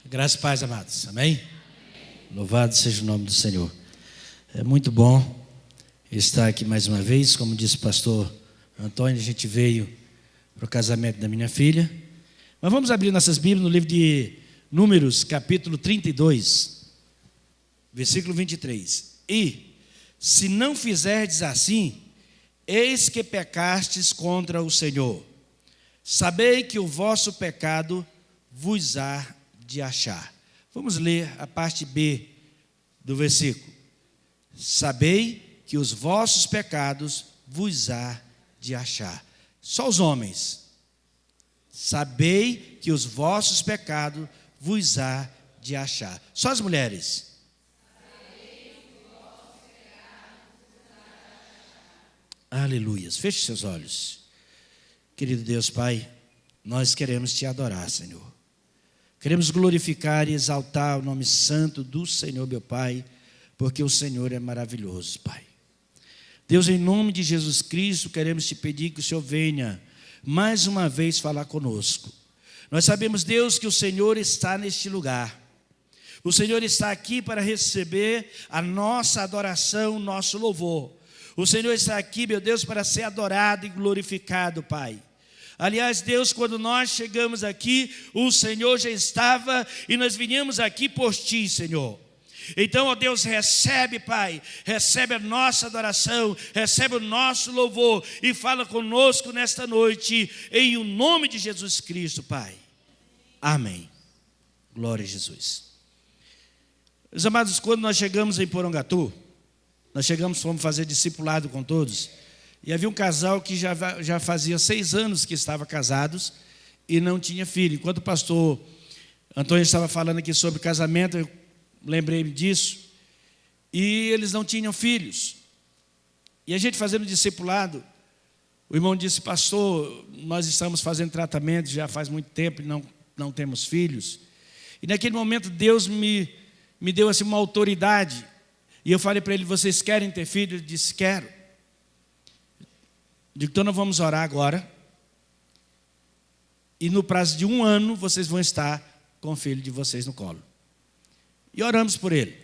Graças e paz, amados. Amém? Louvado seja o nome do Senhor. É muito bom estar aqui mais uma vez. Como disse o pastor Antônio, a gente veio para o casamento da minha filha. Mas vamos abrir nossas Bíblias no livro de Números, capítulo 32, versículo 23. E, se não fizerdes assim, eis que pecastes contra o Senhor. Sabei que o vosso pecado vos há de achar. Vamos ler a parte B do versículo. Sabei que os vossos pecados vos há de achar. Só os homens. Sabei que os vossos pecados vos há de achar. Só as mulheres. Aleluias. Feche seus olhos. Querido Deus Pai, nós queremos te adorar, Senhor. Queremos glorificar e exaltar o nome santo do Senhor, meu Pai, porque o Senhor é maravilhoso, Pai. Deus, em nome de Jesus Cristo, queremos te pedir que o Senhor venha mais uma vez falar conosco. Nós sabemos, Deus, que o Senhor está neste lugar. O Senhor está aqui para receber a nossa adoração, o nosso louvor. O Senhor está aqui, meu Deus, para ser adorado e glorificado, Pai. Aliás, Deus, quando nós chegamos aqui, o Senhor já estava e nós vinhamos aqui por Ti, Senhor. Então, ó Deus, recebe, Pai, recebe a nossa adoração, recebe o nosso louvor e fala conosco nesta noite, em o nome de Jesus Cristo, Pai. Amém. Glória a Jesus. Meus amados, quando nós chegamos em Porangatu, fomos fazer discipulado com todos. E havia um casal que já fazia 6 anos que estava casados e não tinha filho. Enquanto o pastor Antônio estava falando aqui sobre casamento, eu lembrei-me disso. E eles não tinham filhos. E a gente fazendo discipulado, o irmão disse: pastor, nós estamos fazendo tratamento já faz muito tempo e não temos filhos. E naquele momento Deus me deu assim uma autoridade. E eu falei para ele: vocês querem ter filho? Ele disse: quero. Digo, então nós vamos orar agora. E no prazo de 1 ano, vocês vão estar com o filho de vocês no colo. E oramos por ele.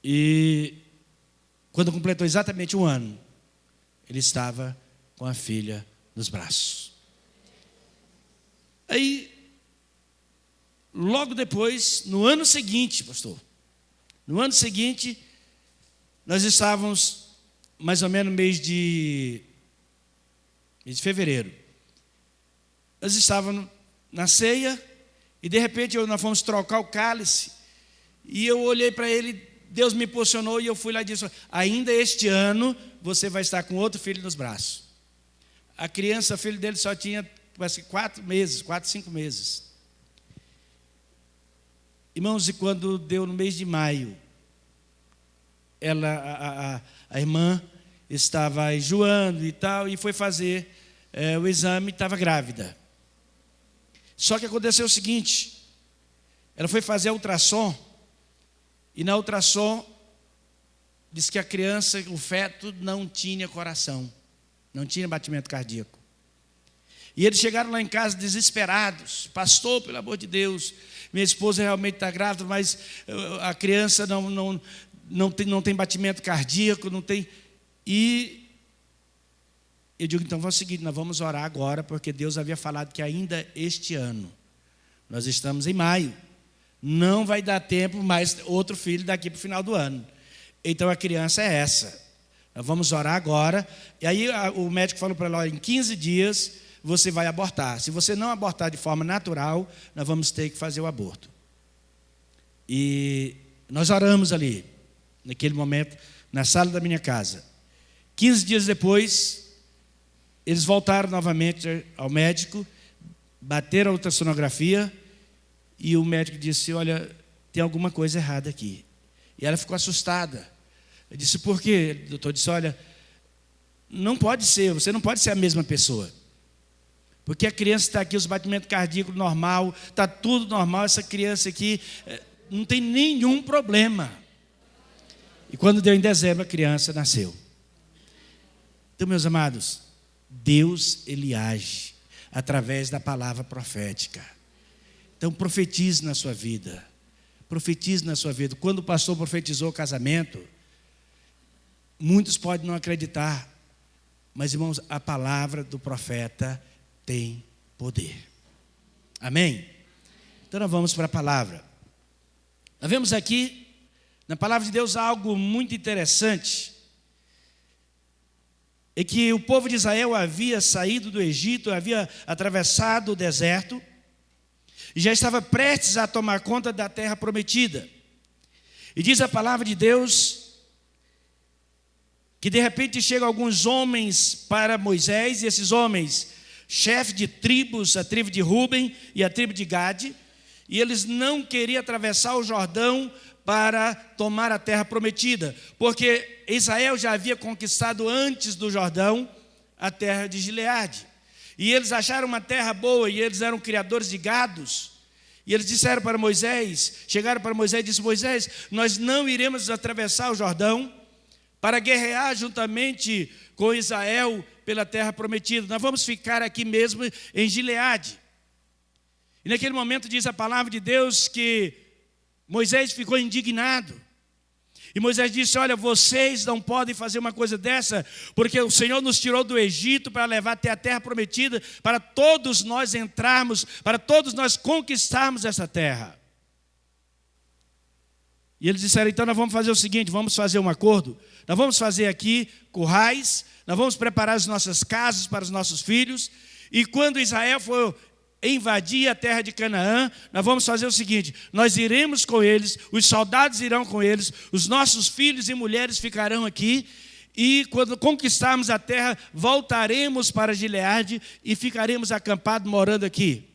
E quando completou exatamente 1 ano, ele estava com a filha nos braços. Aí, logo depois, no ano seguinte, pastor, nós estávamos mais ou menos no mês de fevereiro. Nós estávamos na ceia e de repente nós fomos trocar o cálice e eu olhei para ele, Deus me posicionou e eu fui lá e disse: ainda este ano você vai estar com outro filho nos braços. A criança, o filho dele só tinha 4, 5 meses. Irmãos, e quando deu no mês de maio, a irmã estava enjoando e tal, e foi fazer o exame, estava grávida. Só que aconteceu o seguinte: ela foi fazer a ultrassom, e na ultrassom disse que a criança, o feto, não tinha coração, não tinha batimento cardíaco. E eles chegaram lá em casa desesperados: pastor, pelo amor de Deus, minha esposa realmente está grávida, mas a criança não tem batimento cardíaco, não tem. E eu digo: então vamos seguir, nós vamos orar agora, porque Deus havia falado que ainda este ano, nós estamos em maio, não vai dar tempo mais outro filho daqui para o final do ano. Então a criança é essa. Nós vamos orar agora. E aí o médico falou para ela: em 15 dias você vai abortar. Se você não abortar de forma natural, nós vamos ter que fazer o aborto. E nós oramos ali, naquele momento, na sala da minha casa. 15 dias depois, eles voltaram novamente ao médico, bateram a ultrassonografia e o médico disse: olha, tem alguma coisa errada aqui. E ela ficou assustada. Eu disse: por quê? O doutor disse: olha, não pode ser, você não pode ser a mesma pessoa. Porque a criança está aqui, os batimentos cardíacos normal, está tudo normal, essa criança aqui não tem nenhum problema. E quando deu em dezembro, a criança nasceu. Então, meus amados, Deus, Ele age através da palavra profética. Então, profetize na sua vida. Profetize na sua vida. Quando o pastor profetizou o casamento, muitos podem não acreditar. Mas, irmãos, a palavra do profeta tem poder. Amém? Então, nós vamos para a palavra. Nós vemos aqui, na palavra de Deus, algo muito interessante. É que o povo de Israel havia saído do Egito, havia atravessado o deserto, e já estava prestes a tomar conta da terra prometida. E diz a palavra de Deus que de repente chegam alguns homens para Moisés, e esses homens, chefe de tribos, a tribo de Ruben e a tribo de Gade, e eles não queriam atravessar o Jordão para tomar a terra prometida, porque Israel já havia conquistado antes do Jordão a terra de Gileade. E eles acharam uma terra boa, e eles eram criadores de gados. E eles disseram para Moisés, chegaram para Moisés e disseram: Moisés, nós não iremos atravessar o Jordão para guerrear juntamente com Israel pela terra prometida. Nós vamos ficar aqui mesmo em Gileade. E naquele momento diz a palavra de Deus que Moisés ficou indignado. E Moisés disse: olha, vocês não podem fazer uma coisa dessa, porque o Senhor nos tirou do Egito para levar até a terra prometida, para todos nós entrarmos, para todos nós conquistarmos essa terra. E eles disseram: então nós vamos fazer o seguinte, vamos fazer um acordo. Nós vamos fazer aqui currais, nós vamos preparar as nossas casas para os nossos filhos, e quando Israel for invadir a terra de Canaã, nós vamos fazer o seguinte: nós iremos com eles, os soldados irão com eles, os nossos filhos e mulheres ficarão aqui, e quando conquistarmos a terra, voltaremos para Gileade e ficaremos acampados, morando aqui,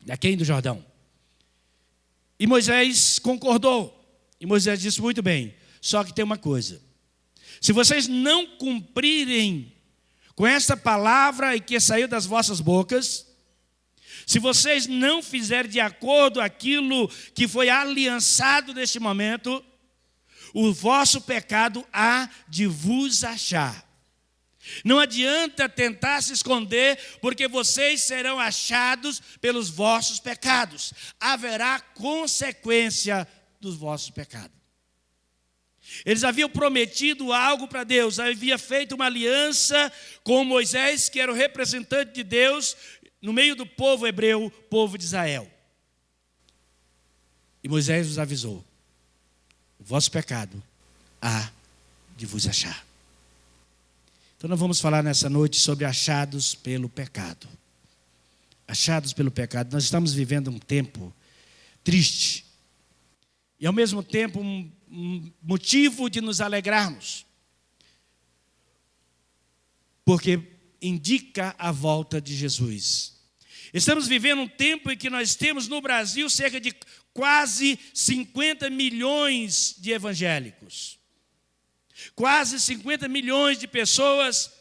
aquém do Jordão. E Moisés concordou, e Moisés disse: muito bem, só que tem uma coisa: se vocês não cumprirem com esta palavra que saiu das vossas bocas, se vocês não fizerem de acordo aquilo que foi aliançado neste momento, o vosso pecado há de vos achar. Não adianta tentar se esconder, porque vocês serão achados pelos vossos pecados. Haverá consequência dos vossos pecados. Eles haviam prometido algo para Deus, haviam feito uma aliança com Moisés, que era o representante de Deus no meio do povo hebreu, povo de Israel. E Moisés os avisou: o vosso pecado há de vos achar. Então nós vamos falar nessa noite sobre achados pelo pecado. Achados pelo pecado. Nós estamos vivendo um tempo triste, e ao mesmo tempo um motivo de nos alegrarmos, porque indica a volta de Jesus. Estamos vivendo um tempo em que nós temos no Brasil cerca de quase 50 milhões de evangélicos. Quase 50 milhões de pessoas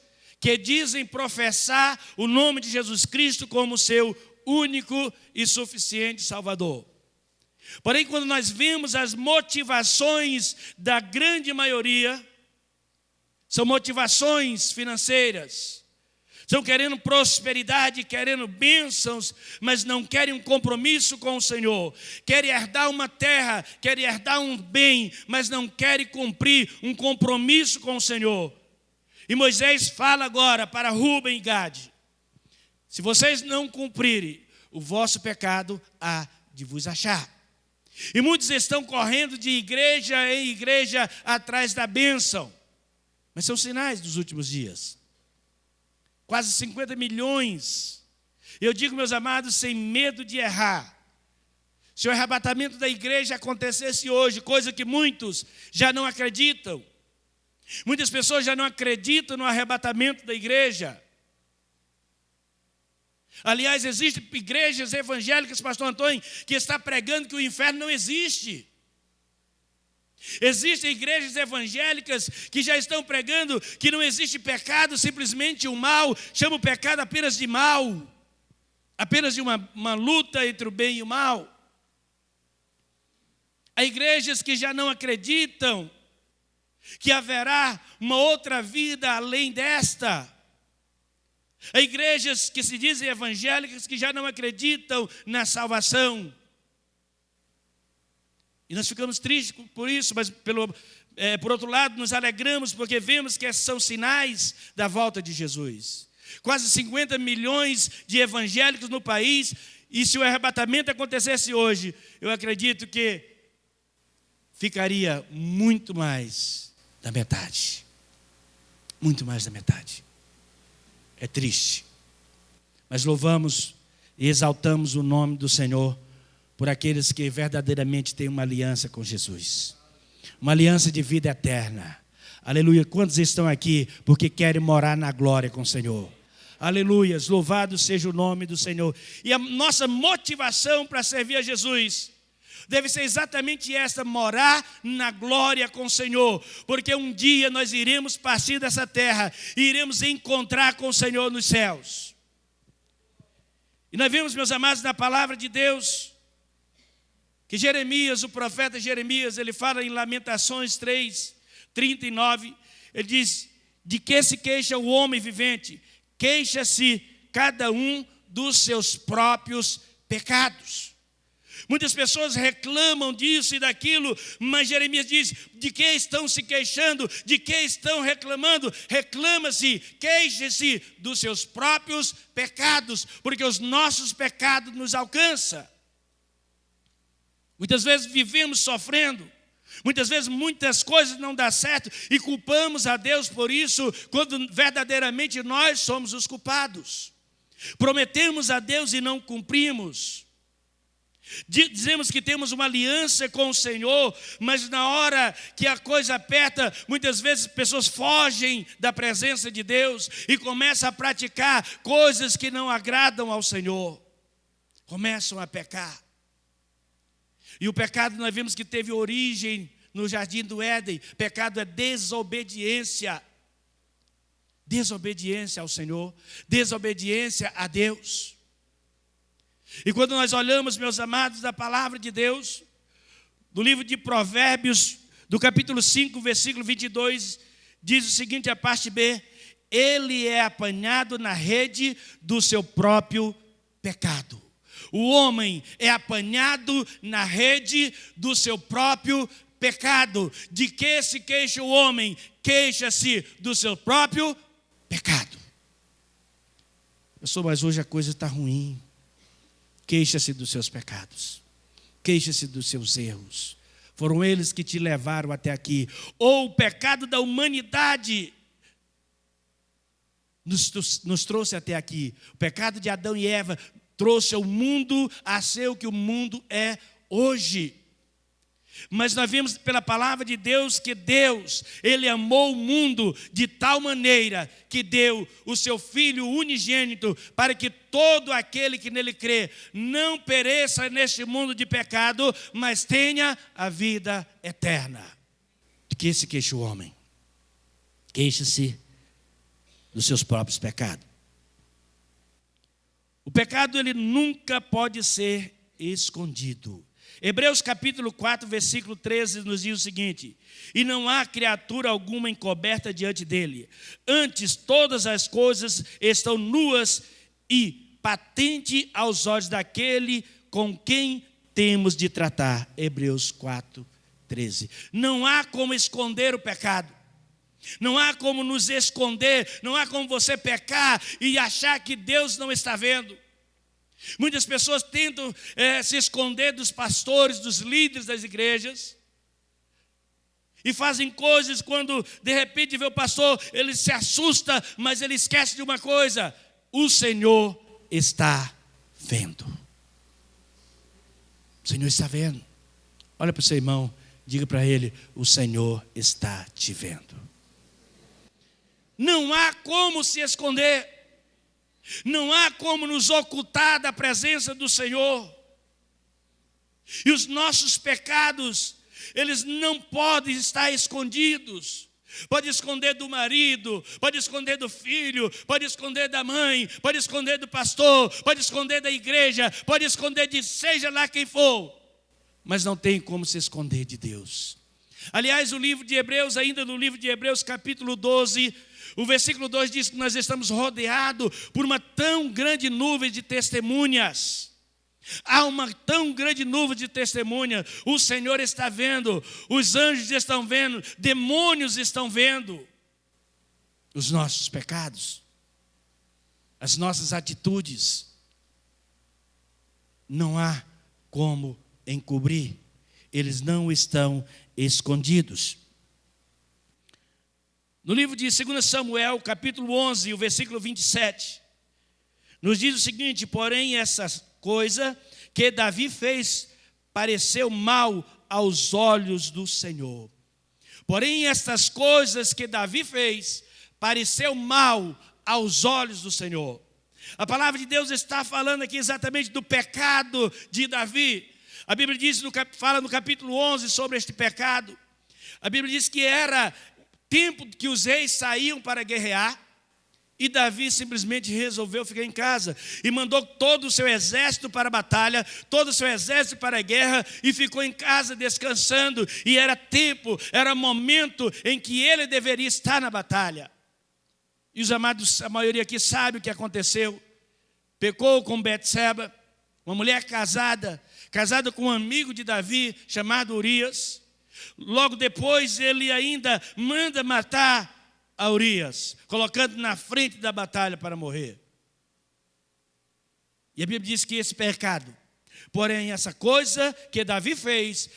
que dizem professar o nome de Jesus Cristo como seu único e suficiente Salvador. Porém, quando nós vemos as motivações da grande maioria, são motivações financeiras. Estão querendo prosperidade, querendo bênçãos, mas não querem um compromisso com o Senhor. Querem herdar uma terra, querem herdar um bem, mas não querem cumprir um compromisso com o Senhor. E Moisés fala agora para Ruben e Gade: se vocês não cumprirem, o vosso pecado há de vos achar. E muitos estão correndo de igreja em igreja atrás da bênção, mas são sinais dos últimos dias. Quase 50 milhões. Eu digo, meus amados, sem medo de errar, se o arrebatamento da igreja acontecesse hoje, coisa que muitos já não acreditam, muitas pessoas já não acreditam no arrebatamento da igreja. Aliás, existem igrejas evangélicas, pastor Antônio, que está pregando que o inferno não existe. Existem igrejas evangélicas que já estão pregando que não existe pecado, simplesmente o mal, chama o pecado apenas de mal, apenas de uma luta entre o bem e o mal. Há igrejas que já não acreditam que haverá uma outra vida além desta. Há igrejas que se dizem evangélicas que já não acreditam na salvação. E nós ficamos tristes por isso, mas por outro lado nos alegramos porque vemos que são sinais da volta de Jesus. Quase 50 milhões de evangélicos no país, e se o arrebatamento acontecesse hoje, eu acredito que ficaria muito mais da metade. Muito mais da metade. É triste. Mas louvamos e exaltamos o nome do Senhor por aqueles que verdadeiramente têm uma aliança com Jesus. Uma aliança de vida eterna. Aleluia. Quantos estão aqui porque querem morar na glória com o Senhor? Aleluias. Louvado seja o nome do Senhor. E a nossa motivação para servir a Jesus deve ser exatamente esta: morar na glória com o Senhor. Porque um dia nós iremos partir dessa terra e iremos encontrar com o Senhor nos céus. E nós vemos, meus amados, na palavra de Deus, que Jeremias, o profeta Jeremias, ele fala em Lamentações 3:39, ele diz: de que se queixa o homem vivente? Queixa-se cada um dos seus próprios pecados. Muitas pessoas reclamam disso e daquilo, mas Jeremias diz: de que estão se queixando? De que estão reclamando? Reclama-se, queixa-se dos seus próprios pecados, porque os nossos pecados nos alcançam. Muitas vezes vivemos sofrendo, muitas vezes muitas coisas não dão certo e culpamos a Deus por isso, quando verdadeiramente nós somos os culpados. Prometemos a Deus e não cumprimos. Dizemos que temos uma aliança com o Senhor, mas na hora que a coisa aperta, muitas vezes pessoas fogem da presença de Deus e começam a praticar coisas que não agradam ao Senhor. Começam a pecar. E o pecado nós vimos que teve origem no jardim do Éden. Pecado é desobediência. Desobediência ao Senhor, desobediência a Deus. E quando nós olhamos, meus amados, a palavra de Deus, no livro de Provérbios, do capítulo 5, versículo 22, diz o seguinte, a parte B: ele é apanhado na rede do seu próprio pecado. O homem é apanhado na rede do seu próprio pecado. De que se queixa o homem? Queixa-se do seu próprio pecado. Mas hoje a coisa está ruim. Queixa-se dos seus pecados. Queixa-se dos seus erros. Foram eles que te levaram até aqui. Ou o pecado da humanidade nos trouxe até aqui. O pecado de Adão e Eva trouxe o mundo a ser o que o mundo é hoje. Mas nós vimos pela palavra de Deus que Deus, Ele amou o mundo de tal maneira que deu o seu Filho unigênito para que todo aquele que nele crê não pereça neste mundo de pecado, mas tenha a vida eterna. De que se queixa o homem? Queixa-se dos seus próprios pecados. O pecado, ele nunca pode ser escondido. Hebreus capítulo 4, versículo 13 nos diz o seguinte: e não há criatura alguma encoberta diante dele, antes todas as coisas estão nuas e patente aos olhos daquele com quem temos de tratar. Hebreus 4, 13. Não há como esconder o pecado. Não há como nos esconder, não há como você pecar e achar que Deus não está vendo. Muitas pessoas tentam se esconder dos pastores, dos líderes das igrejas, e fazem coisas quando de repente vê o pastor, ele se assusta, mas ele esquece de uma coisa: o Senhor está vendo. O Senhor está vendo. Olha para o seu irmão, diga para ele: o Senhor está te vendo. Não há como se esconder. Não há como nos ocultar da presença do Senhor. E os nossos pecados, eles não podem estar escondidos. Pode esconder do marido, pode esconder do filho, pode esconder da mãe, pode esconder do pastor, pode esconder da igreja, pode esconder de seja lá quem for. Mas não tem como se esconder de Deus. Aliás, o livro de Hebreus, ainda no livro de Hebreus, capítulo 12, o versículo 2 diz que nós estamos rodeados por uma tão grande nuvem de testemunhas. Há uma tão grande nuvem de testemunha. O Senhor está vendo, os anjos estão vendo, demônios estão vendo os nossos pecados, as nossas atitudes. Não há como encobrir, eles não estão escondidos. No livro de 2 Samuel, capítulo 11, o versículo 27, nos diz o seguinte: porém essa coisa que Davi fez pareceu mal aos olhos do Senhor. Porém estas coisas que Davi fez pareceu mal aos olhos do Senhor. A palavra de Deus está falando aqui exatamente do pecado de Davi. A Bíblia diz, fala no capítulo 11 sobre este pecado. A Bíblia diz que era tempo que os reis saíam para guerrear, e Davi simplesmente resolveu ficar em casa e mandou todo o seu exército para a batalha, todo o seu exército para a guerra, e ficou em casa descansando. E era tempo, era momento em que ele deveria estar na batalha. E os amados, a maioria aqui sabe o que aconteceu. Pecou com Betseba, uma mulher casada com um amigo de Davi chamado Urias. Logo depois ele ainda manda matar a Urias, colocando na frente da batalha para morrer. E a Bíblia diz que esse pecado, porém essa coisa que Davi fez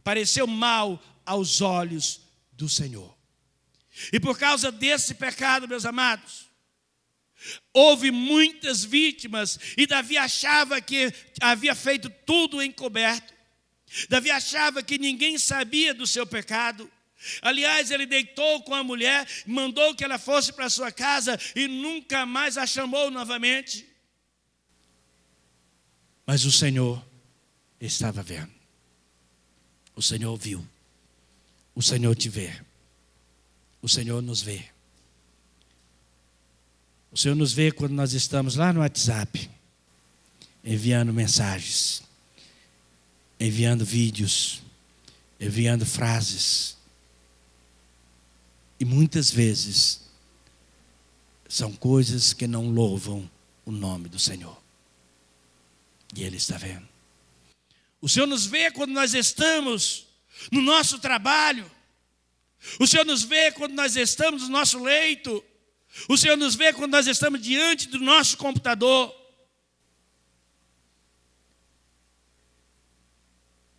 pareceu mal aos olhos do Senhor. E por causa desse pecado, meus amados, houve muitas vítimas, e Davi achava que havia feito tudo encoberto. Davi achava que ninguém sabia do seu pecado. Aliás, ele deitou com a mulher, mandou que ela fosse para sua casa e nunca mais a chamou novamente. Mas o Senhor estava vendo. O Senhor viu. O Senhor te vê. O Senhor nos vê. O Senhor nos vê quando nós estamos lá no WhatsApp, enviando mensagens, enviando vídeos, enviando frases. E muitas vezes são coisas que não louvam o nome do Senhor. E Ele está vendo. O Senhor nos vê quando nós estamos no nosso trabalho. O Senhor nos vê quando nós estamos no nosso leito. O Senhor nos vê quando nós estamos diante do nosso computador.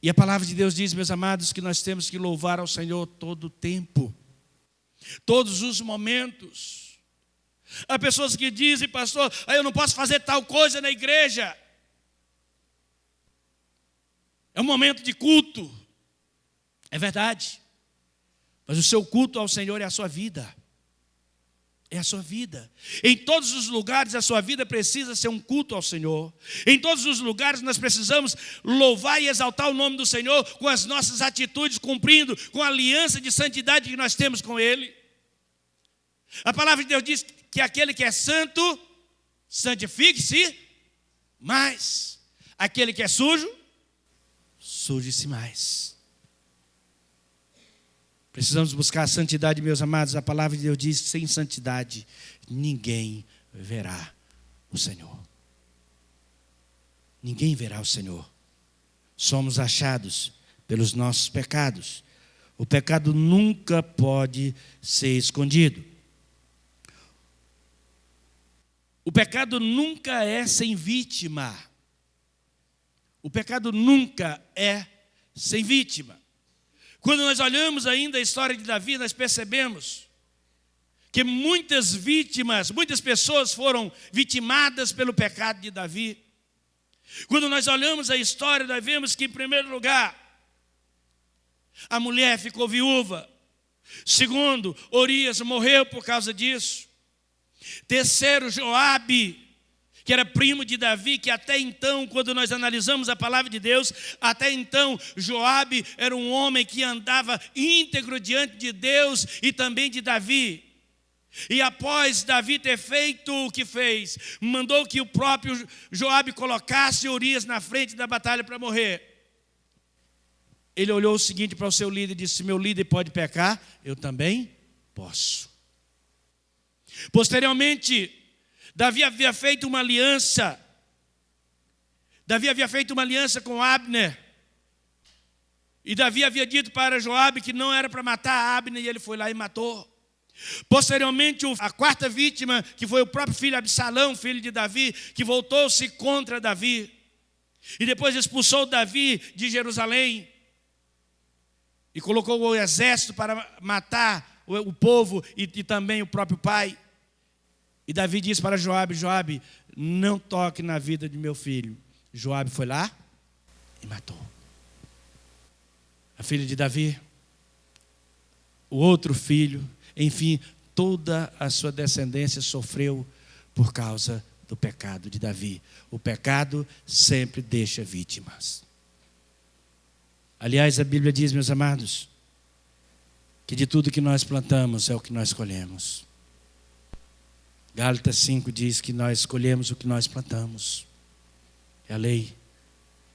E a palavra de Deus diz, meus amados, que nós temos que louvar ao Senhor todo o tempo, todos os momentos. Há pessoas que dizem, pastor, eu não posso fazer tal coisa na igreja. É um momento de culto. É verdade. Mas o seu culto ao Senhor é a sua vida. É a sua vida. Em todos os lugares a sua vida precisa ser um culto ao Senhor. Em todos os lugares nós precisamos louvar e exaltar o nome do Senhor com as nossas atitudes, cumprindo com a aliança de santidade que nós temos com Ele. A palavra de Deus diz que aquele que é santo, santifique-se mais. Aquele que é sujo, suje-se mais. Precisamos buscar a santidade, meus amados. A palavra de Deus diz que sem santidade ninguém verá o Senhor. Ninguém verá o Senhor. Somos achados pelos nossos pecados. O pecado nunca pode ser escondido. O pecado nunca é sem vítima. O pecado nunca é sem vítima. Quando nós olhamos ainda a história de Davi, nós percebemos que muitas pessoas foram vitimadas pelo pecado de Davi. Quando nós olhamos a história, nós vemos que, em primeiro lugar, a mulher ficou viúva. Segundo, Urias morreu por causa disso. Terceiro, Joabe, que era primo de Davi, que até então, quando nós analisamos a palavra de Deus, até então Joabe era um homem que andava íntegro diante de Deus e também de Davi. E após Davi ter feito o que fez, mandou que o próprio Joabe colocasse Urias na frente da batalha para morrer. ele olhou o seguinte para o seu líder e disse: meu líder pode pecar, eu também posso. Posteriormente, Davi havia feito uma aliança com Abner. E Davi havia dito para Joabe que não era para matar Abner, e ele foi lá e matou. Posteriormente, a quarta vítima, que foi o próprio filho Absalão, filho de Davi, que voltou-se contra Davi. E depois expulsou Davi de Jerusalém. E colocou o exército para matar o povo e também o próprio pai. E Davi disse para Joabe: Joabe, não toque na vida de meu filho. Joabe foi lá e matou. A filha de Davi, o outro filho, enfim, toda a sua descendência sofreu por causa do pecado de Davi. O pecado sempre deixa vítimas. Aliás, a Bíblia diz, meus amados, que de tudo que nós plantamos é o que nós colhemos. Gálatas 5 diz que nós colhemos o que nós plantamos. É a lei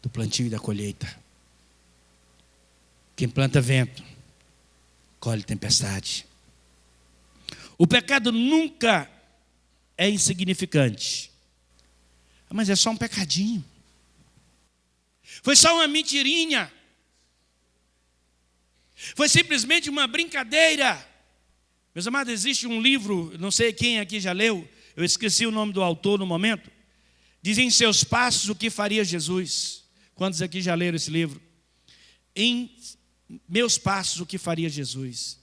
do plantio e da colheita. Quem planta vento, colhe tempestade. O pecado nunca é insignificante. Mas é só um pecadinho. Foi só uma mentirinha. Foi simplesmente uma brincadeira. Meus amados, existe um livro, não sei quem aqui já leu, eu esqueci o nome do autor no momento. Diz: em seus passos o que faria Jesus. Quantos aqui já leram esse livro? Em meus passos o que faria Jesus.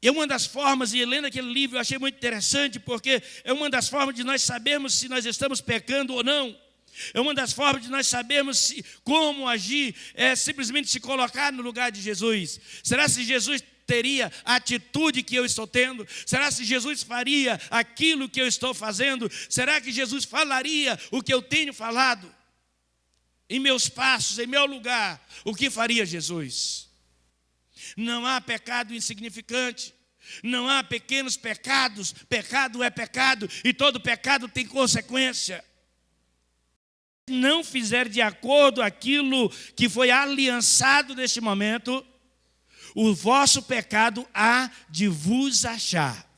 É uma das formas, e lendo aquele livro eu achei muito interessante, porque é uma das formas de nós sabermos se nós estamos pecando ou não. É uma das formas de nós sabermos como agir, é simplesmente se colocar no lugar de Jesus. Será se Jesus teria a atitude que eu estou tendo? Será se Jesus faria aquilo que eu estou fazendo? Será que Jesus falaria o que eu tenho falado? Em meus passos, em meu lugar, o que faria Jesus? Não há pecado insignificante. Não há pequenos pecados. Pecado é pecado e todo pecado tem consequência. Se não fizer de acordo aquilo que foi aliançado neste momento, o vosso pecado há de vos achar.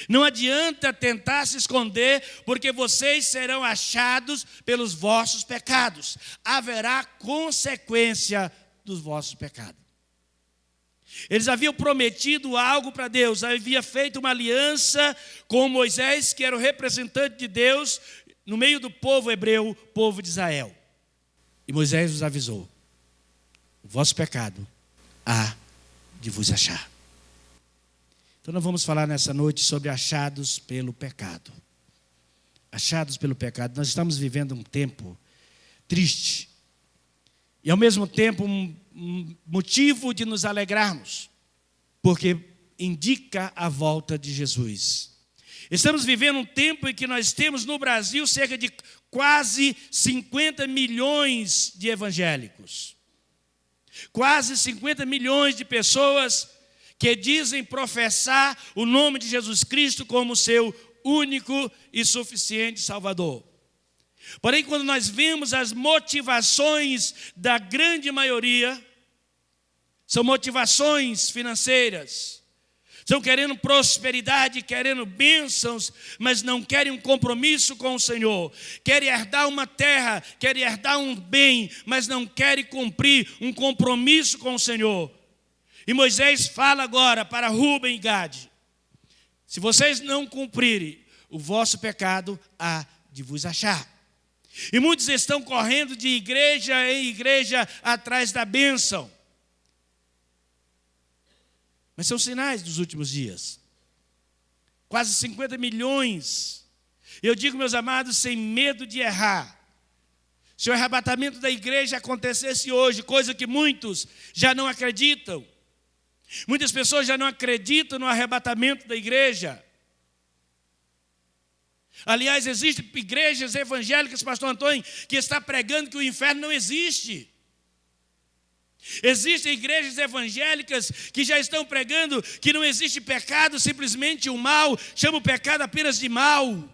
Não adianta tentar se esconder, porque vocês serão achados pelos vossos pecados. Haverá consequência dos vossos pecados. Eles haviam prometido algo para Deus, havia feito uma aliança com Moisés, que era o representante de Deus, no meio do povo hebreu, povo de Israel. E Moisés os avisou: o vosso pecado há de vos achar. Então nós vamos falar nessa noite sobre achados pelo pecado. Achados pelo pecado. Nós estamos vivendo um tempo triste. E ao mesmo tempo um motivo de nos alegrarmos. Porque indica a volta de Jesus. Estamos vivendo um tempo em que nós temos no Brasil cerca de quase 50 milhões de evangélicos. Quase 50 milhões de pessoas que dizem professar o nome de Jesus Cristo como seu único e suficiente Salvador. Porém, quando nós vemos as motivações da grande maioria, são motivações financeiras. Estão querendo prosperidade, querendo bênçãos, mas não querem um compromisso com o Senhor. Querem herdar uma terra, querem herdar um bem, mas não querem cumprir um compromisso com o Senhor. E Moisés fala agora para Rúben e Gade: se vocês não cumprirem, o vosso pecado há de vos achar. E muitos estão correndo de igreja em igreja atrás da bênção. Mas são sinais dos últimos dias. Quase 50 milhões. Eu digo, meus amados, sem medo de errar. Se o arrebatamento da igreja acontecesse hoje, coisa que muitos já não acreditam. Muitas pessoas já não acreditam no arrebatamento da igreja. Aliás, existem igrejas evangélicas, pastor Antônio, que está pregando que o inferno não existe. Existem igrejas evangélicas que já estão pregando que não existe pecado, simplesmente o mal, chama o pecado apenas de mal.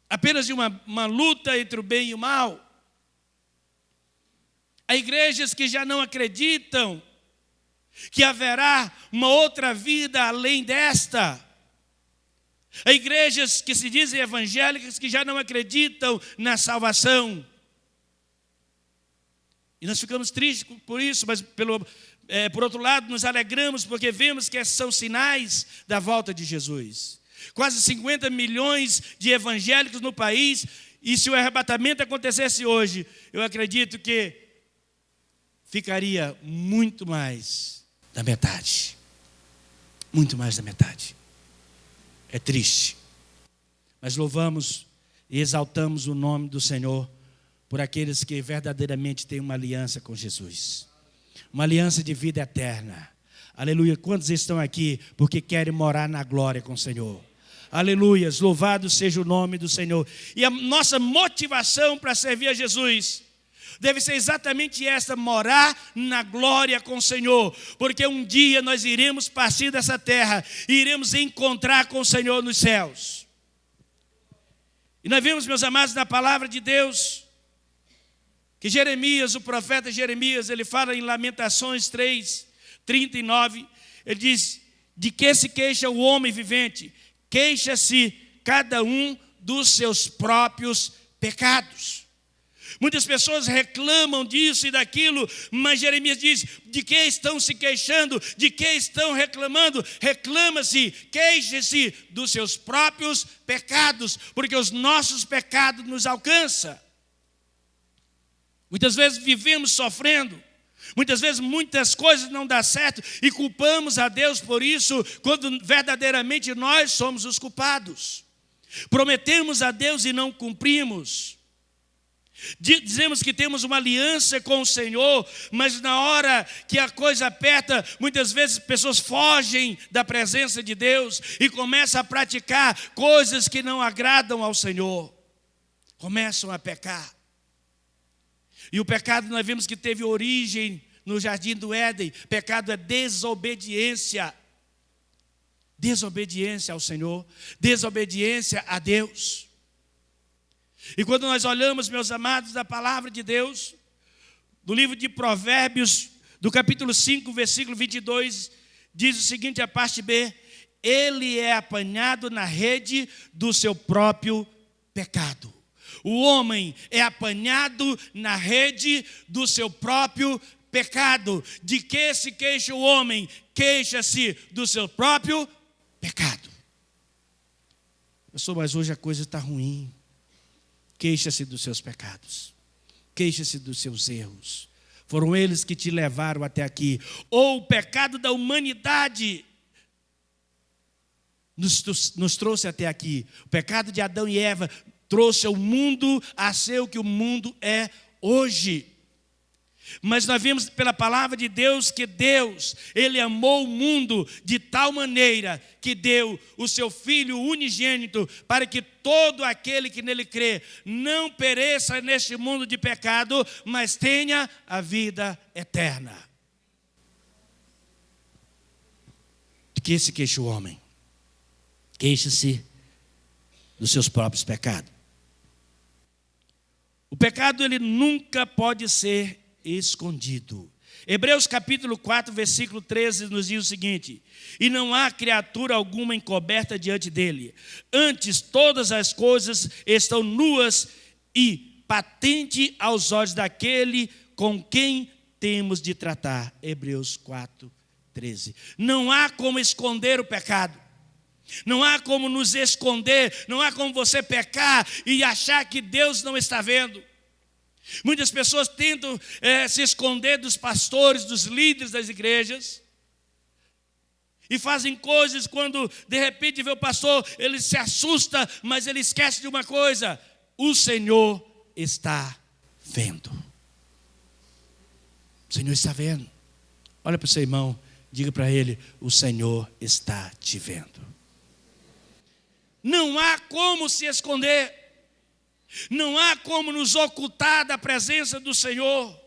Apenas de uma luta entre o bem e o mal. Há igrejas que já não acreditam que haverá uma outra vida além desta. Há igrejas que se dizem evangélicas que já não acreditam na salvação. E nós ficamos tristes por isso, mas por outro lado nos alegramos porque vemos que esses são sinais da volta de Jesus. Quase 50 milhões de evangélicos no país, e se o arrebatamento acontecesse hoje, eu acredito que ficaria muito mais da metade. Muito mais da metade. É triste. Mas louvamos e exaltamos o nome do Senhor por aqueles que verdadeiramente têm uma aliança com Jesus. Uma aliança de vida eterna. Aleluia. Quantos estão aqui porque querem morar na glória com o Senhor? Aleluias. Louvado seja o nome do Senhor. E a nossa motivação para servir a Jesus deve ser exatamente esta: morar na glória com o Senhor. Porque um dia nós iremos partir dessa terra e iremos encontrar com o Senhor nos céus. E nós vemos, meus amados, na palavra de Deus, que Jeremias, o profeta Jeremias, ele fala em Lamentações 3:39, ele diz: de que se queixa o homem vivente? Queixa-se cada um dos seus próprios pecados. Muitas pessoas reclamam disso e daquilo, mas Jeremias diz: de que estão se queixando? De que estão reclamando? Reclama-se, queixa-se dos seus próprios pecados, porque os nossos pecados nos alcançam. Muitas vezes vivemos sofrendo, muitas vezes muitas coisas não dão certo e culpamos a Deus por isso, quando verdadeiramente nós somos os culpados. Prometemos a Deus e não cumprimos. Dizemos que temos uma aliança com o Senhor, mas na hora que a coisa aperta, muitas vezes pessoas fogem da presença de Deus e começam a praticar coisas que não agradam ao Senhor. Começam a pecar. E o pecado nós vimos que teve origem no jardim do Éden. Pecado é desobediência. Desobediência ao Senhor, desobediência a Deus. E quando nós olhamos, meus amados, da palavra de Deus, do livro de Provérbios, do capítulo 5, versículo 22, diz o seguinte, a parte B: ele é apanhado na rede do seu próprio pecado. O homem é apanhado na rede do seu próprio pecado. De que se queixa o homem? Queixa-se do seu próprio pecado. Pastor, mas hoje a coisa está ruim. Queixa-se dos seus pecados. Queixa-se dos seus erros. Foram eles que te levaram até aqui. Ou o pecado da humanidade nos trouxe até aqui. O pecado de Adão e Eva trouxe o mundo a ser o que o mundo é hoje. Mas nós vimos pela palavra de Deus que Deus, Ele amou o mundo de tal maneira que deu o seu Filho unigênito para que todo aquele que nele crê não pereça neste mundo de pecado, mas tenha a vida eterna. De que se queixa o homem? Queixa-se dos seus próprios pecados. O pecado, ele nunca pode ser escondido. Hebreus capítulo 4, versículo 13 nos diz o seguinte: e não há criatura alguma encoberta diante dele, antes todas as coisas estão nuas e patente aos olhos daquele com quem temos de tratar. Hebreus 4, 13. Não há como esconder o pecado. Não há como nos esconder, não há como você pecar e achar que Deus não está vendo. Muitas pessoas tentam se esconder dos pastores, dos líderes das igrejas, e fazem coisas quando de repente vê o pastor, ele se assusta, mas ele esquece de uma coisa: o Senhor está vendo. O Senhor está vendo. Olha para o seu irmão, diga para ele: o Senhor está te vendo. Não há como se esconder. Não há como nos ocultar da presença do Senhor.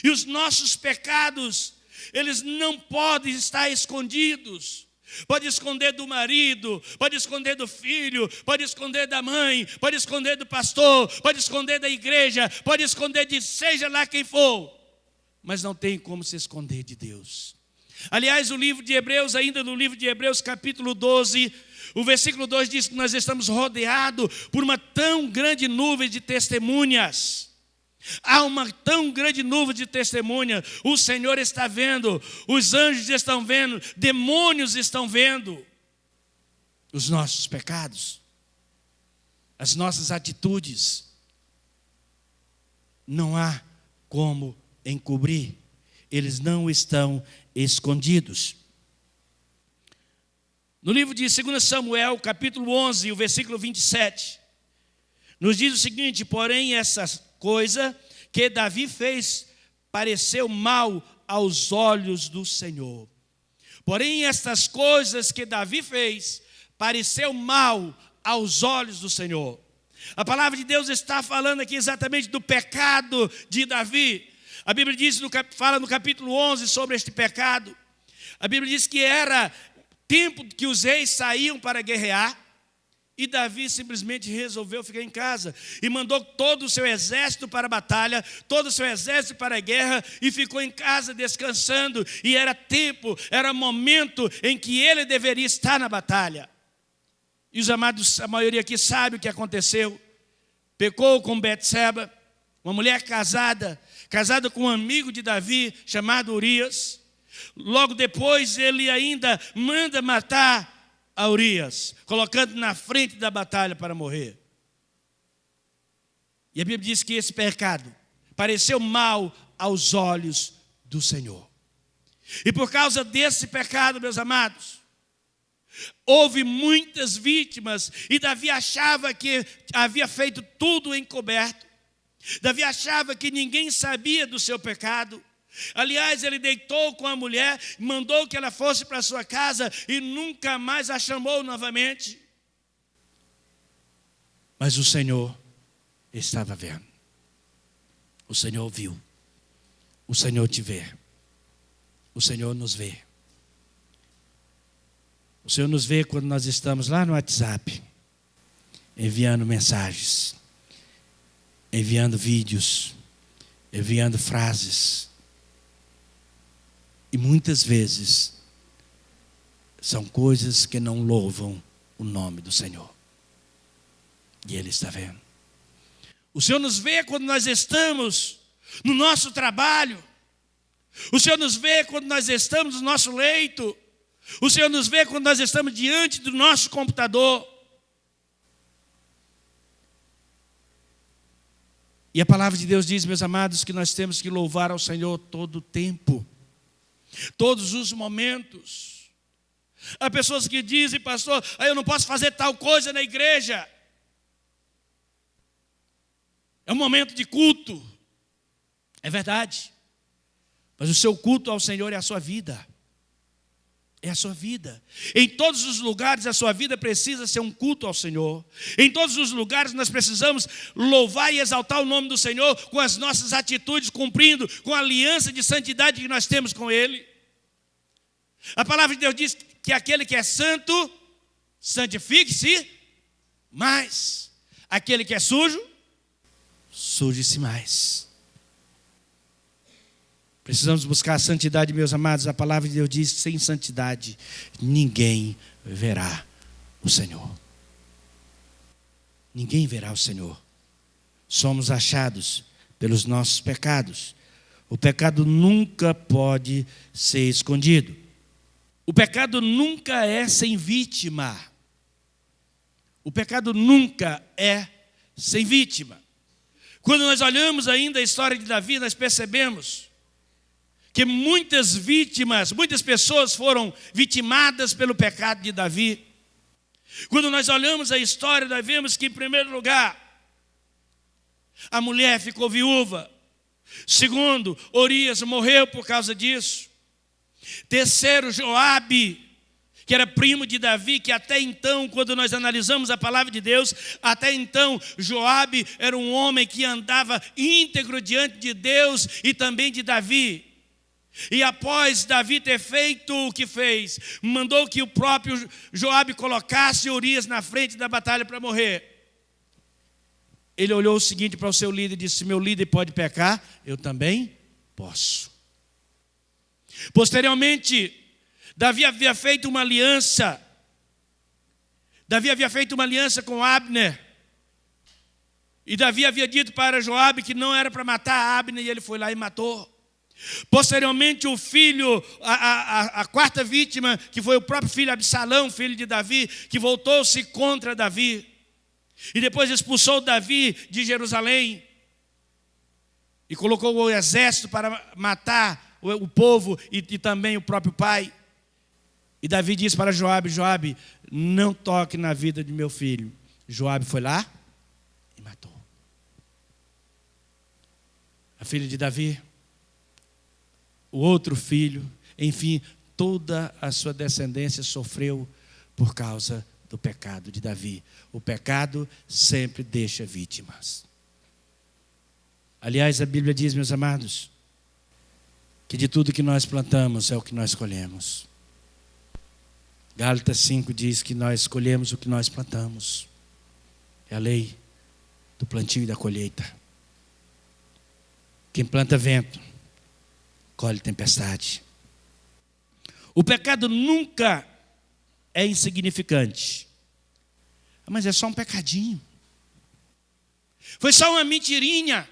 E os nossos pecados, eles não podem estar escondidos. pode esconder do marido, pode esconder do filho, pode esconder da mãe, pode esconder do pastor, pode esconder da igreja, pode esconder de seja lá quem for, mas não tem como se esconder de Deus. Aliás, o livro de Hebreus, ainda no livro de Hebreus, capítulo 12, o versículo 2 diz que nós estamos rodeados por uma tão grande nuvem de testemunhas. Há uma tão grande nuvem de testemunha. O Senhor está vendo, os anjos estão vendo, demônios estão vendo os nossos pecados, as nossas atitudes. Não há como encobrir, eles não estão escondidos. No livro de 2 Samuel, capítulo 11, o versículo 27, nos diz o seguinte: porém essa coisa que Davi fez pareceu mal aos olhos do Senhor. Porém estas coisas que Davi fez pareceu mal aos olhos do Senhor. A palavra de Deus está falando aqui exatamente do pecado de Davi. A Bíblia diz, fala no capítulo 11 sobre este pecado. A Bíblia diz que era tempo que os reis saíam para guerrear, e Davi simplesmente resolveu ficar em casa, e mandou todo o seu exército para a batalha, todo o seu exército para a guerra, e ficou em casa descansando, e era tempo, era momento em que ele deveria estar na batalha. E os amados, a maioria aqui sabe o que aconteceu. Pecou com Betseba, uma mulher casada com um amigo de Davi, chamado Urias. Logo depois ele ainda manda matar a Urias, colocando na frente da batalha para morrer. E a Bíblia diz que esse pecado pareceu mal aos olhos do Senhor. E por causa desse pecado, meus amados, houve muitas vítimas, e Davi achava que havia feito tudo encoberto. Davi achava que ninguém sabia do seu pecado. Aliás, ele deitou com a mulher, mandou que ela fosse para sua casa e nunca mais a chamou novamente. Mas o Senhor estava vendo. O Senhor viu. O Senhor te vê. O Senhor nos vê. O Senhor nos vê quando nós estamos lá no WhatsApp, enviando mensagens, enviando vídeos, enviando frases. E muitas vezes são coisas que não louvam o nome do Senhor. E Ele está vendo. O Senhor nos vê quando nós estamos no nosso trabalho. O Senhor nos vê quando nós estamos no nosso leito. O Senhor nos vê quando nós estamos diante do nosso computador. E a palavra de Deus diz, meus amados, que nós temos que louvar ao Senhor todo o tempo, todos os momentos. Há pessoas que dizem, pastor, eu não posso fazer tal coisa na igreja. É um momento de culto. É verdade. Mas o seu culto ao Senhor é a sua vida. É a sua vida. Em todos os lugares a sua vida precisa ser um culto ao Senhor. Em todos os lugares nós precisamos louvar e exaltar o nome do Senhor com as nossas atitudes, cumprindo com a aliança de santidade que nós temos com Ele. A palavra de Deus diz que aquele que é santo, santifique-se mais. Aquele que é sujo, suje-se mais. Precisamos buscar a santidade, meus amados. A palavra de Deus diz: sem santidade ninguém verá o Senhor. Ninguém verá o Senhor. Somos achados pelos nossos pecados. O pecado nunca pode ser escondido. O pecado nunca é sem vítima. O pecado nunca é sem vítima. Quando nós olhamos ainda a história de Davi, nós percebemos que muitas vítimas, muitas pessoas foram vitimadas pelo pecado de Davi. Quando nós olhamos a história, nós vemos que, em primeiro lugar, a mulher ficou viúva. Segundo, Urias morreu por causa disso. Terceiro, Joabe, que era primo de Davi, que até então, quando nós analisamos a palavra de Deus, até então, Joabe era um homem que andava íntegro diante de Deus e também de Davi. E após Davi ter feito o que fez, mandou que o próprio Joabe colocasse Urias na frente da batalha para morrer. Ele olhou o seguinte para o seu líder e disse: se meu líder pode pecar, eu também posso. Posteriormente, Davi havia feito uma aliança. Com Abner. E Davi havia dito para Joabe que não era para matar Abner, e ele foi lá e matou. Posteriormente, o filho, a quarta vítima, que foi o próprio filho Absalão, filho de Davi, que voltou-se contra Davi. E depois expulsou Davi de Jerusalém. E colocou o exército para matar o povo e também o próprio pai. E Davi disse para Joabe: Joabe, não toque na vida de meu filho. Joabe foi lá e matou. A filha de Davi, o outro filho, enfim, toda a sua descendência sofreu por causa do pecado de Davi. O pecado sempre deixa vítimas. Aliás, a Bíblia diz, meus amados, que de tudo que nós plantamos é o que nós colhemos. Gálatas 5 diz que nós colhemos o que nós plantamos. É a lei do plantio e da colheita. Quem planta vento, colhe tempestade. O pecado nunca é insignificante. Mas é só um pecadinho. Foi só uma mentirinha.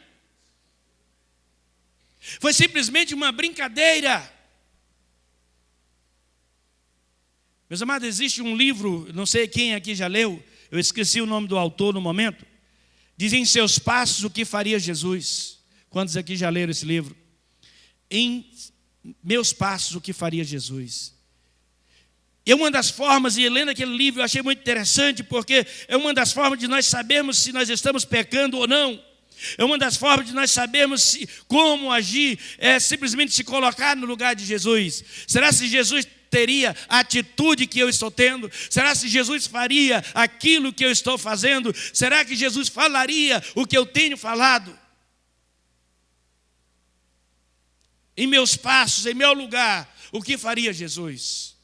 Foi simplesmente uma brincadeira. Meus amados, existe um livro, não sei quem aqui já leu, eu esqueci o nome do autor no momento. Diz: em seus passos o que faria Jesus. Quantos aqui já leram esse livro? Em meus passos o que faria Jesus. E uma das formas, e lendo aquele livro eu achei muito interessante, porque é uma das formas de nós sabermos se nós estamos pecando ou não. É uma das formas de nós sabermos como agir, é simplesmente se colocar no lugar de Jesus. Será se Jesus teria a atitude que eu estou tendo? Será se Jesus faria aquilo que eu estou fazendo? Será que Jesus falaria o que eu tenho falado? Em meus passos, em meu lugar, o que faria Jesus?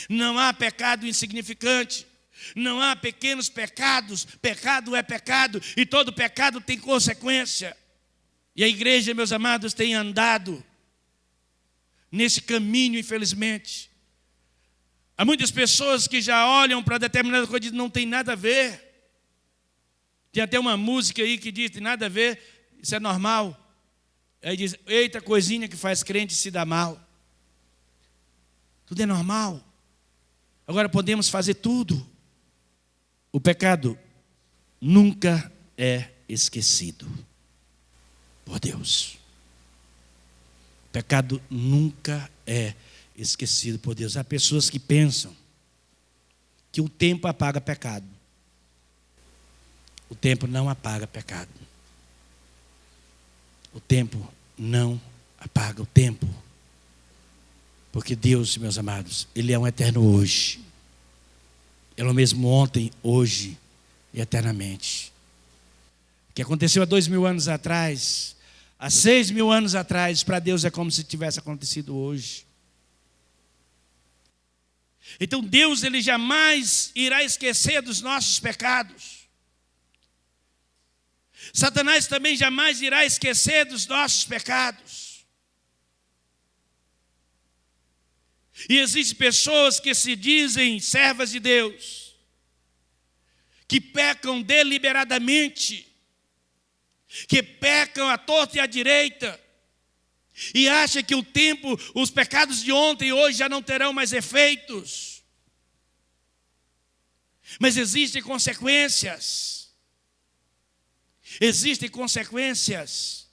Não há pecado insignificante. Não há pequenos pecados. Pecado é pecado e todo pecado tem consequência. E a igreja, meus amados, tem andado nesse caminho, infelizmente. Há muitas pessoas que já olham para determinada coisa e dizem: não tem nada a ver. Tem até uma música aí que diz: tem nada a ver, isso é normal. Aí diz: eita, coisinha que faz crente se dar mal. Tudo é normal. Agora podemos fazer tudo. O pecado nunca é esquecido por Deus. O pecado nunca é esquecido por Deus. Há pessoas que pensam que o tempo apaga pecado. O tempo não apaga pecado. O tempo não apaga o tempo. Porque Deus, meus amados, Ele é um eterno hoje. Ele é o mesmo ontem, hoje e eternamente. O que aconteceu há 2000 anos atrás, há 6000 anos atrás, para Deus é como se tivesse acontecido hoje. Então Deus, Ele jamais irá esquecer dos nossos pecados. Satanás também jamais irá esquecer dos nossos pecados. E existem pessoas que se dizem servas de Deus, que pecam deliberadamente, que pecam à torta e à direita, e acham que o tempo, os pecados de ontem e hoje já não terão mais efeitos. Mas existem consequências. Existem consequências.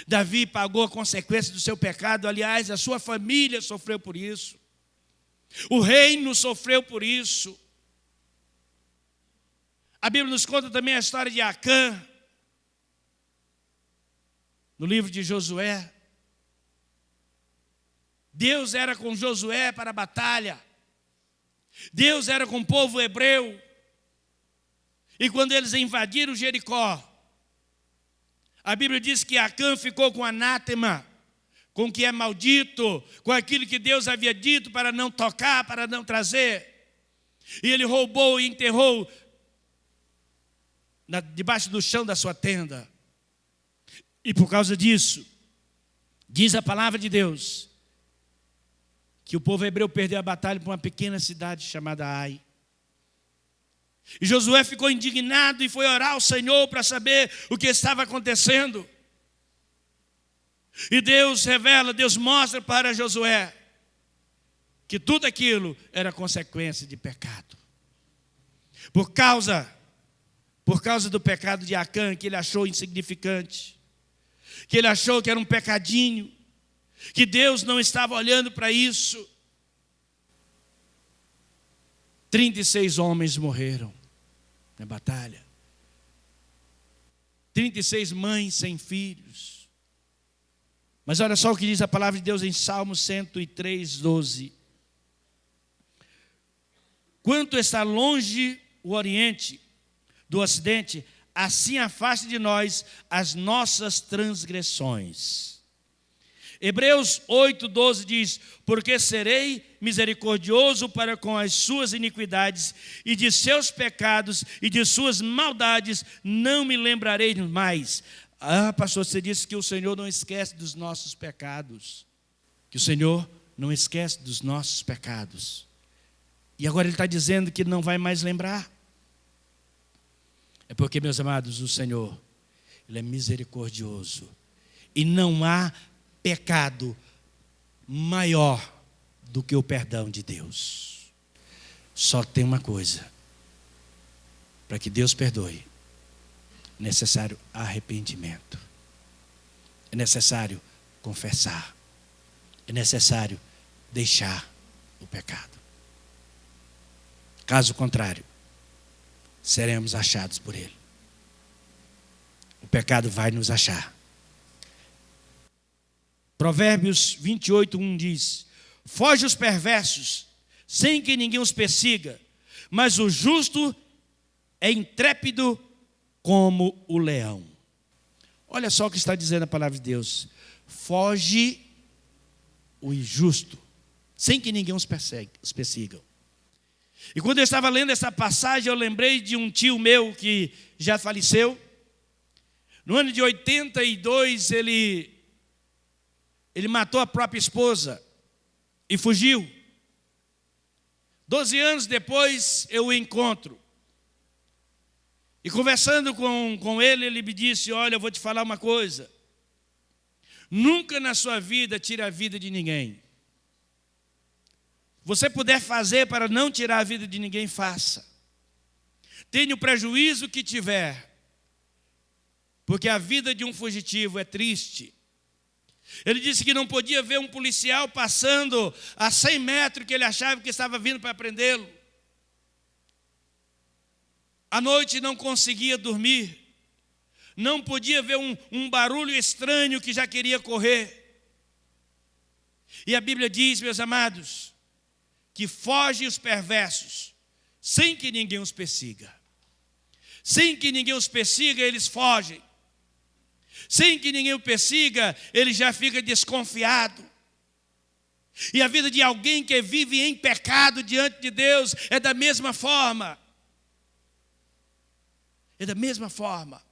Davi pagou a consequência do seu pecado. Aliás, a sua família sofreu por isso. O reino sofreu por isso. A Bíblia nos conta também a história de Acã, no livro de Josué. Deus era com Josué para a batalha. Deus era com o povo hebreu. E quando eles invadiram Jericó, a Bíblia diz que Acã ficou com anátema, com o que é maldito, com aquilo que Deus havia dito para não tocar, para não trazer. E ele roubou e enterrou debaixo do chão da sua tenda. E por causa disso, diz a palavra de Deus, que o povo hebreu perdeu a batalha para uma pequena cidade chamada Ai. E Josué ficou indignado e foi orar ao Senhor para saber o que estava acontecendo. E Deus revela, Deus mostra para Josué que tudo aquilo era consequência de pecado. Por causa do pecado de Acã, que ele achou insignificante, que ele achou que era um pecadinho, que Deus não estava olhando para isso. 36 homens morreram na batalha. 36 mães sem filhos. Mas olha só o que diz a palavra de Deus em Salmo 103, 12. Quanto está longe o Oriente do Ocidente, assim afaste de nós as nossas transgressões. Hebreus 8:12 diz: porque serei misericordioso para com as suas iniquidades, e de seus pecados e de suas maldades não me lembrarei mais. Ah, pastor, você disse que o Senhor não esquece dos nossos pecados. Que o Senhor não esquece dos nossos pecados. E agora ele está dizendo que não vai mais lembrar. É porque, meus amados, o Senhor, Ele é misericordioso. E não há pecado maior do que o perdão de Deus. Só tem uma coisa: para que Deus perdoe, é necessário arrependimento. É necessário confessar. É necessário deixar o pecado. Caso contrário, seremos achados por Ele. O pecado vai nos achar. Provérbios 28:1 diz: foge os perversos, sem que ninguém os persiga, mas o justo é intrépido como o leão. Olha só o que está dizendo a palavra de Deus: foge o injusto, sem que ninguém os persiga. E quando eu estava lendo essa passagem, eu lembrei de um tio meu que já faleceu. No ano de 82, ele matou a própria esposa e fugiu. 12 anos depois, eu o encontro. E conversando com ele, ele me disse: olha, eu vou te falar uma coisa. Nunca na sua vida tire a vida de ninguém. Você puder fazer para não tirar a vida de ninguém, faça. Tenha o prejuízo que tiver, porque a vida de um fugitivo é triste. Ele disse que não podia ver um policial passando a 100 metros que ele achava que estava vindo para prendê-lo. À noite não conseguia dormir. Não podia ver um barulho estranho que já queria correr. E a Bíblia diz, meus amados, que foge os perversos, sem que ninguém os persiga. Sem que ninguém os persiga, eles fogem. Sem que ninguém o persiga, ele já fica desconfiado. E a vida de alguém que vive em pecado diante de Deus é da mesma forma. É da mesma forma.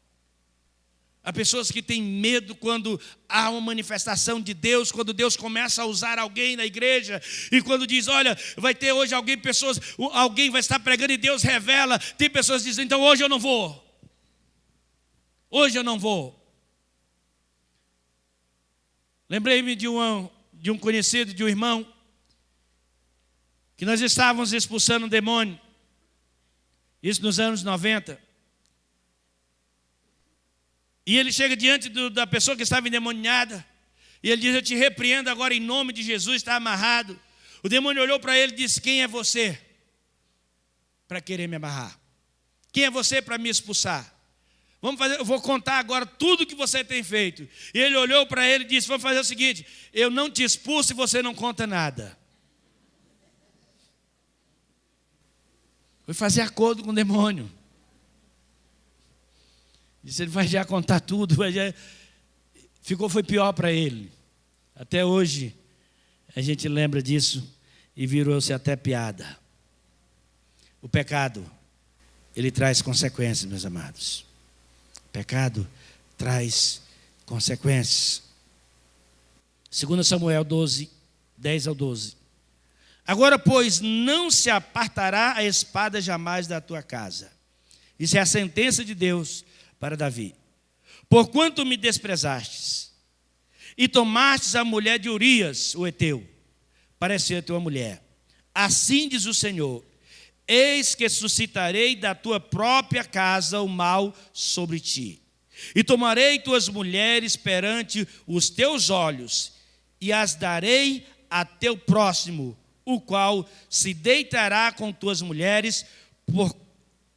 Há pessoas que têm medo quando há uma manifestação de Deus, quando Deus começa a usar alguém na igreja, e quando diz, olha, vai ter hoje alguém vai estar pregando e Deus revela. Tem pessoas que dizem, então hoje eu não vou. Hoje eu não vou. Lembrei-me de um conhecido, de um irmão, que nós estávamos expulsando um demônio, isso nos anos 90. E ele chega diante da pessoa que estava endemoniada, e ele diz, eu te repreendo agora em nome de Jesus, está amarrado. O demônio olhou para ele e disse, quem é você para querer me amarrar? Quem é você para me expulsar? Eu vou contar agora tudo que você tem feito. E ele olhou para ele e disse, vamos fazer o seguinte, eu não te expulso e você não conta nada. Foi fazer acordo com o demônio. Disse, ele vai já contar tudo. Foi pior para ele. Até hoje a gente lembra disso e virou-se até piada. O pecado, ele traz consequências, meus amados. O pecado traz consequências. 2 Samuel 12, 10 ao 12. Agora, pois, não se apartará a espada jamais da tua casa. Isso é a sentença de Deus para Davi. Porquanto me desprezastes e tomastes a mulher de Urias, o heteu, para ser tua mulher. Assim diz o Senhor: eis que suscitarei da tua própria casa o mal sobre ti. E tomarei tuas mulheres perante os teus olhos, e as darei a teu próximo, o qual se deitará com tuas mulheres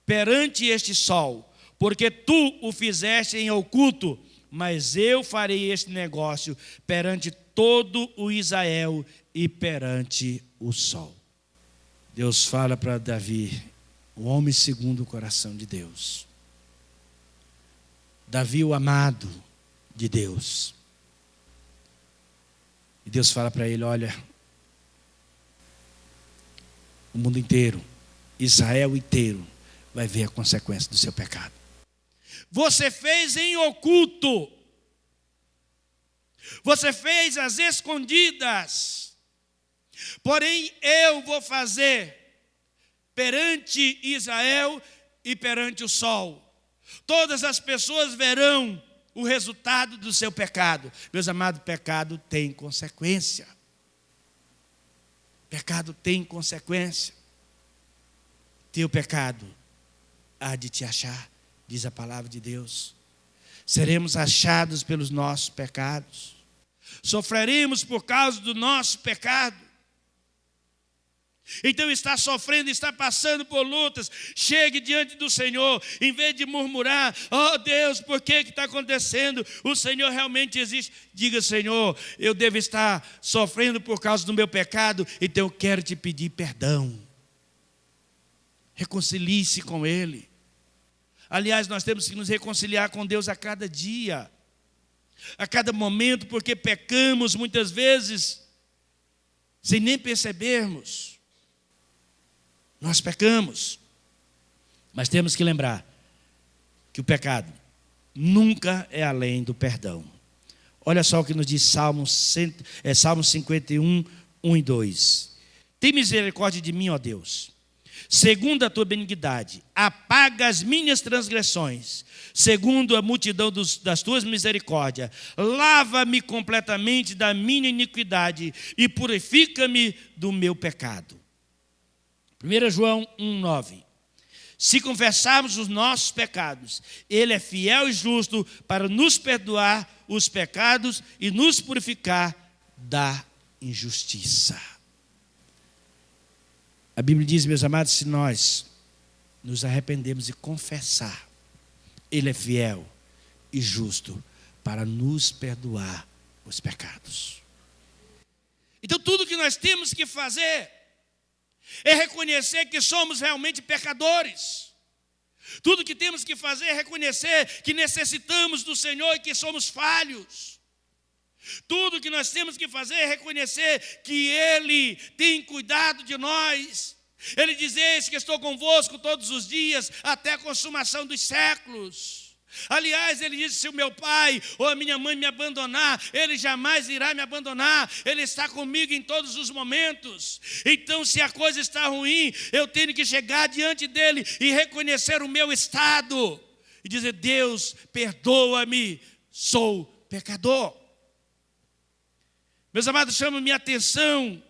perante este sol, porque tu o fizeste em oculto, mas eu farei este negócio perante todo o Israel e perante o sol. Deus fala para Davi, o homem segundo o coração de Deus. Davi, o amado de Deus. E Deus fala para ele: olha, o mundo inteiro, Israel inteiro, vai ver a consequência do seu pecado. Você fez em oculto. Você fez às escondidas. Porém, eu vou fazer perante Israel e perante o sol. Todas as pessoas verão o resultado do seu pecado. Meus amados, pecado tem consequência. Pecado tem consequência. Teu pecado há de te achar, diz a palavra de Deus. Seremos achados pelos nossos pecados. Sofreremos por causa do nosso pecado. Então está sofrendo, está passando por lutas, chegue diante do Senhor, em vez de murmurar: oh Deus, por que está acontecendo? O Senhor realmente existe. Diga: Senhor, eu devo estar sofrendo por causa do meu pecado, então eu quero te pedir perdão. Reconcilie-se com Ele. Aliás, nós temos que nos reconciliar com Deus a cada dia, a cada momento, porque pecamos muitas vezes sem nem percebermos. Nós pecamos, mas temos que lembrar que o pecado nunca é além do perdão. Olha só o que nos diz Salmo 51, 1 e 2. Tem misericórdia de mim, ó Deus, segundo a tua benignidade, apaga as minhas transgressões, segundo a multidão das tuas misericórdias, lava-me completamente da minha iniquidade e purifica-me do meu pecado. 1 João 1,9. Se confessarmos os nossos pecados, Ele é fiel e justo para nos perdoar os pecados e nos purificar da injustiça. A Bíblia diz, meus amados, se nós nos arrependemos e confessar, Ele é fiel e justo para nos perdoar os pecados. Então tudo que nós temos que fazer é reconhecer que somos realmente pecadores. Tudo que temos que fazer é reconhecer que necessitamos do Senhor e que somos falhos. Tudo que nós temos que fazer é reconhecer que Ele tem cuidado de nós. Ele diz: eis que estou convosco todos os dias, até a consumação dos séculos. Aliás, ele disse: se o meu pai ou a minha mãe me abandonar, Ele jamais irá me abandonar. Ele está comigo em todos os momentos. Então, se a coisa está ruim, eu tenho que chegar diante dEle e reconhecer o meu estado e dizer: Deus, perdoa-me, sou pecador. Meus amados, chama minha atenção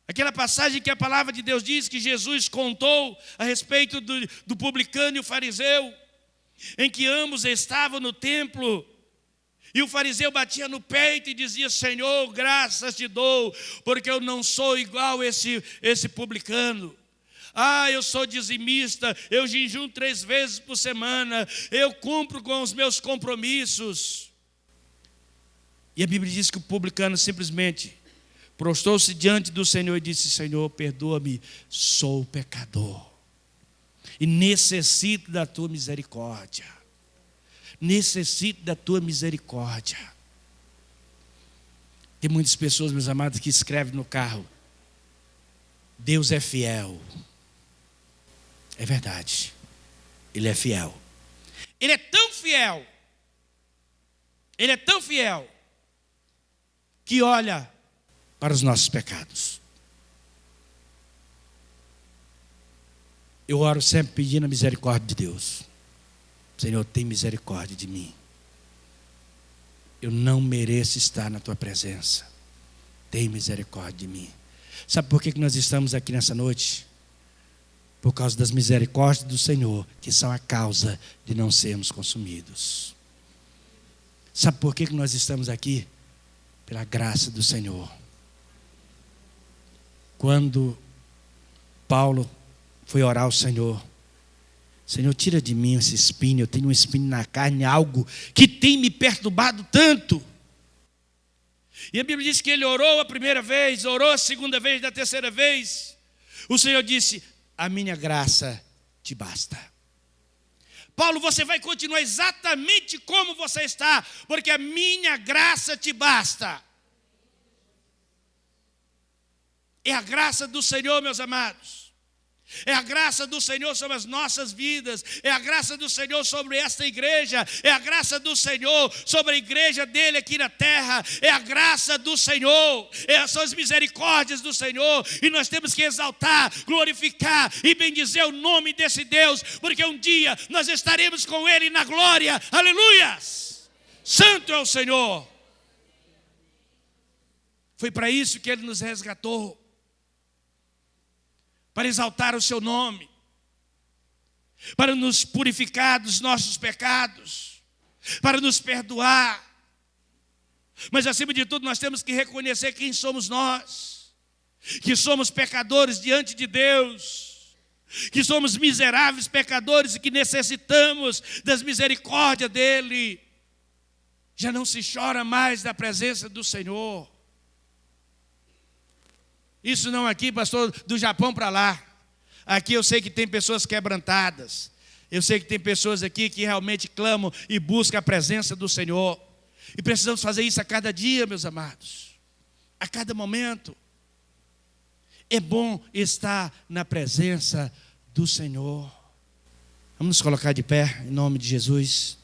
aquela passagem que a palavra de Deus diz que Jesus contou a respeito do publicano e o fariseu, em que ambos estavam no templo, e o fariseu batia no peito e dizia: Senhor, graças te dou, porque eu não sou igual esse publicano. Eu sou dizimista, eu jejuo 3 vezes por semana, eu cumpro com os meus compromissos. E a Bíblia diz que o publicano simplesmente prostrou-se diante do Senhor e disse: Senhor, perdoa-me, sou pecador e necessito da tua misericórdia. Necessito da tua misericórdia. Tem muitas pessoas, meus amados, que escrevem no carro: Deus é fiel. É verdade, Ele é fiel. Ele é tão fiel, Ele é tão fiel, que olha para os nossos pecados. Eu oro sempre pedindo a misericórdia de Deus. Senhor, tem misericórdia de mim. Eu não mereço estar na tua presença. Tem misericórdia de mim. Sabe por que nós estamos aqui nessa noite? Por causa das misericórdias do Senhor, que são a causa de não sermos consumidos. Sabe por que nós estamos aqui? Pela graça do Senhor. Quando Paulo foi orar ao Senhor: Senhor, tira de mim esse espinho, eu tenho um espinho na carne, algo que tem me perturbado tanto. E a Bíblia diz que ele orou a primeira vez, orou a segunda vez, da terceira vez, o Senhor disse: a minha graça te basta. Paulo, você vai continuar exatamente como você está, porque a minha graça te basta. É a graça do Senhor, meus amados. É a graça do Senhor sobre as nossas vidas. É a graça do Senhor sobre esta igreja. É a graça do Senhor sobre a igreja dele aqui na terra. É a graça do Senhor. São as misericórdias do Senhor. E nós temos que exaltar, glorificar e bendizer o nome desse Deus, porque um dia nós estaremos com Ele na glória. Aleluias! Santo é o Senhor. Foi para isso que Ele nos resgatou, para exaltar o seu nome, para nos purificar dos nossos pecados, para nos perdoar. Mas acima de tudo nós temos que reconhecer quem somos nós, que somos pecadores diante de Deus, que somos miseráveis pecadores e que necessitamos das misericórdias dEle. Já não se chora mais da presença do Senhor. Isso não aqui, pastor, do Japão para lá. Aqui eu sei que tem pessoas quebrantadas. Eu sei que tem pessoas aqui que realmente clamam e buscam a presença do Senhor. E precisamos fazer isso a cada dia, meus amados. A cada momento. É bom estar na presença do Senhor. Vamos nos colocar de pé, em nome de Jesus.